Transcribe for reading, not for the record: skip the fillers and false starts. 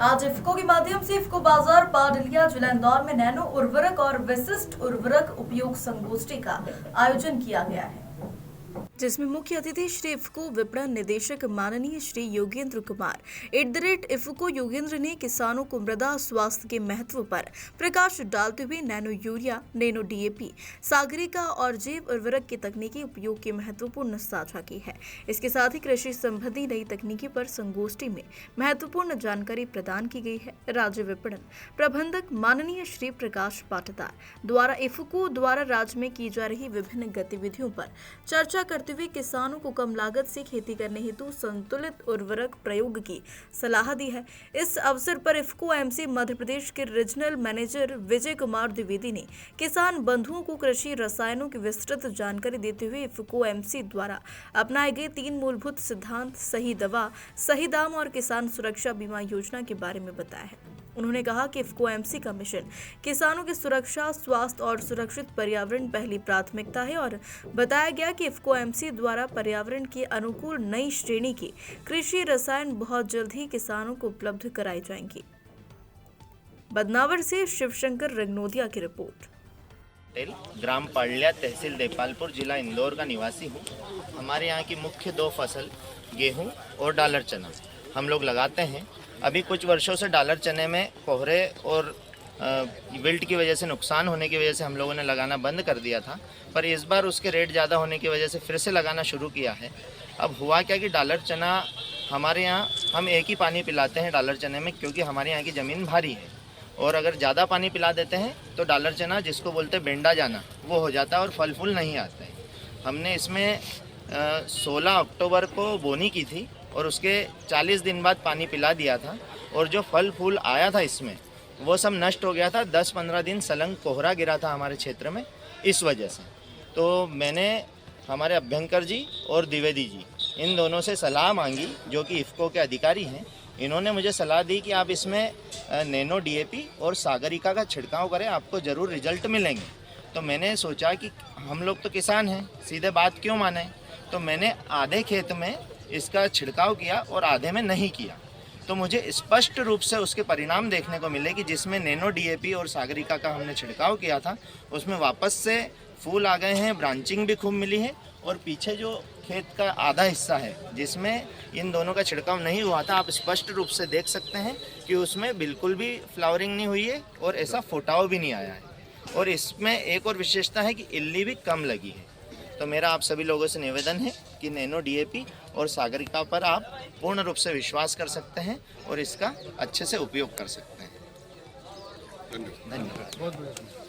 आज इफ्को के माध्यम से इफ्को बाजार पाडलिया जिला इंदौर में नैनो उर्वरक और विशिष्ट उर्वरक उपयोग संगोष्ठी का आयोजन किया गया है, जिसमें मुख्य अतिथि श्री इफ्को विपणन निदेशक माननीय श्री योगेंद्र कुमार @इफ्को योगेंद्र ने किसानों को मृदा स्वास्थ्य के महत्व पर प्रकाश डालते हुए nano urea, nano DAP, Sagarika और जैव उर्वरक के तकनीकी उपयोग की महत्वपूर्ण साझा की है। इसके साथ ही कृषि संबंधी नई तकनीकी पर संगोष्ठी में महत्वपूर्ण जानकारी प्रदान की गई है। राज्य विपणन प्रबंधक माननीय श्री प्रकाश पाटीदार द्वारा इफ्को द्वारा राज्य में की जा रही विभिन्न गतिविधियों पर चर्चा करते हुए किसानों को कम लागत से खेती करने हेतु संतुलित उर्वरक प्रयोग की सलाह दी है। इस अवसर पर इफ्को एमसी मध्य प्रदेश के रीजनल मैनेजर विजय कुमार द्विवेदी ने किसान बंधुओं को कृषि रसायनों की विस्तृत जानकारी देते हुए इफ्को एमसी द्वारा अपनाए गए 3 मूलभूत सिद्धांत सही दवा, सही दाम और किसान सुरक्षा बीमा योजना के बारे में बताया है। उन्होंने कहा कि इफ्को एमसी का मिशन किसानों की सुरक्षा, स्वास्थ्य और सुरक्षित पर्यावरण पहली प्राथमिकता है और बताया गया कि इफ्को एमसी द्वारा पर्यावरण के अनुकूल नई श्रेणी की कृषि रसायन बहुत जल्द ही किसानों को उपलब्ध कराई जाएंगी। बदनावर से शिवशंकर रंगनोदिया की रिपोर्ट। ग्राम पाडलिया, तहसील देपालपुर, जिला इंदौर का निवासी हूँ। हमारे यहाँ की मुख्य 2 फसल गेहूँ और डालर चना हम लोग लगाते हैं। अभी कुछ वर्षों से डालर चने में कोहरे और विल्ट की वजह से नुकसान होने की वजह से हम लोगों ने लगाना बंद कर दिया था, पर इस बार उसके रेट ज़्यादा होने की वजह से फिर से लगाना शुरू किया है। अब हुआ क्या कि डालर चना हमारे यहाँ हम एक ही पानी पिलाते हैं डालर चने में, क्योंकि हमारे यहाँ की ज़मीन भारी है और अगर ज़्यादा पानी पिला देते हैं तो डालर चना, जिसको बोलते हैं बेंडा जाना, वो हो जाता है और फल फूल नहीं आते हैं। हमने इसमें 16 अक्टूबर को बोनी की थी और उसके 40 दिन बाद पानी पिला दिया था और जो फल फूल आया था इसमें वो सब नष्ट हो गया था। 10-15 दिन सलंग कोहरा गिरा था हमारे क्षेत्र में इस वजह से। तो मैंने हमारे अभ्यंकर जी और द्विवेदी जी, इन दोनों से सलाह मांगी, जो कि इफ्को के अधिकारी हैं। इन्होंने मुझे सलाह दी कि आप इसमें नैनो डीएपी और सागरिका का छिड़काव करें, आपको ज़रूर रिजल्ट मिलेंगे। तो मैंने सोचा कि हम लोग तो किसान हैं, सीधे बात क्यों माने। तो मैंने आधे खेत में इसका छिड़काव किया और आधे में नहीं किया। तो मुझे स्पष्ट रूप से उसके परिणाम देखने को मिले कि जिसमें नैनो डीएपी और सागरिका का हमने छिड़काव किया था उसमें वापस से फूल आ गए हैं, ब्रांचिंग भी खूब मिली है। और पीछे जो खेत का आधा हिस्सा है जिसमें इन दोनों का छिड़काव नहीं हुआ था, आप स्पष्ट रूप से देख सकते हैं कि उसमें बिल्कुल भी फ्लावरिंग नहीं हुई है और ऐसा फोटाव भी नहीं आया है। और इसमें एक और विशेषता है कि इल्ली भी कम लगी है। तो मेरा आप सभी लोगों से निवेदन है कि नैनो डीएपी और सागरिका पर आप पूर्ण रूप से विश्वास कर सकते हैं और इसका अच्छे से उपयोग कर सकते हैं। धन्यवाद।